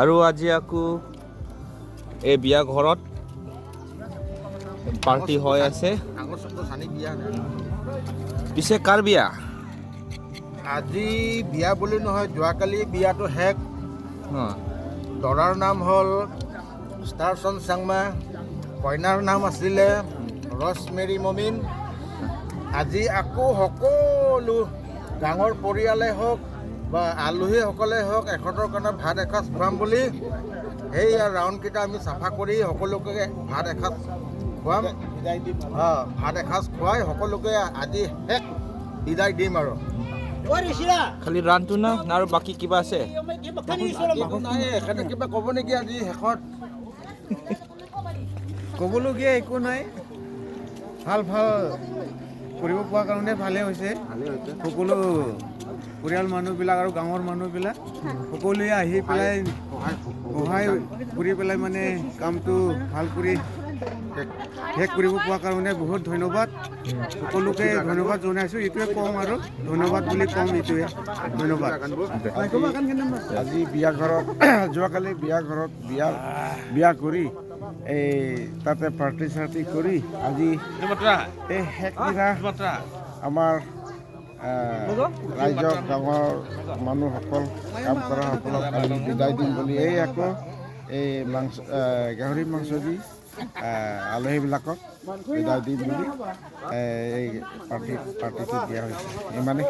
আৰু আজি আকৌ এই বিয়া ঘৰত পাৰ্টি হৈ আছে। পিছে কাৰ বিয়া? আজি বিয়া বুলি নহয়, যোৱাকালি বিয়াটো শেষ। অঁ, দৰাৰ নাম হ'ল ষ্টাৰচন চাংমা, কইনাৰ নাম আছিলে ৰছমেৰী মমিন। আজি আকৌ সকলো ডাঙৰ পৰিয়ালে হওক বা আলহীসকলে হওক এখেতৰ কাৰণে ভাত এসাঁজ খুৱাম বুলি সেইয়া ৰাউণ্ডকেইটা আমি চাফা কৰি সকলোকে ভাত এসাঁজ খুৱাম। ভাত এসাঁজ খুৱাই সকলোকে আজি শেষ বিদায় দিম আৰু। খালি ৰানটো না আৰু বাকী কিবা আছে? নাই, এখেতে কিবা ক'ব নেকি আজি শেষত? ক'বলগীয়া একো নাই, ভাল কৰিব পোৱাৰ কাৰণে ভালেই হৈছে। সকলো পৰিয়াল মানুহবিলাক আৰু গাঁৱৰ মানুহবিলাক সকলোৱে আহি পেলাই সহায় কৰি পেলাই মানে কামটো ভাল কৰি শেষ কৰিব পোৱাৰ কাৰণে বহুত ধন্যবাদ। সকলোকে ধন্যবাদ জনাইছোঁ। এইটোৱে ক'ম আৰু ধন্যবাদ বুলি ক'ম, এইটোৱে ধন্যবাদ। আজি বিয়া ঘৰত যোৱাকালি বিয়া কৰি এই তাতে পাৰ্টি চাৰ্টি কৰি আজি এই শেষ দিনা আমাৰ ৰাইজক গাঁৱৰ মানুহসকল কাম কৰাসকলক আমি বিদায় দিম বুলি আকৌ এই গাহৰি মাংস দি আলহীবিলাকক বিদায় দিম বুলি এই পাৰ্টিটো দিয়া হৈছে। ইমানেই।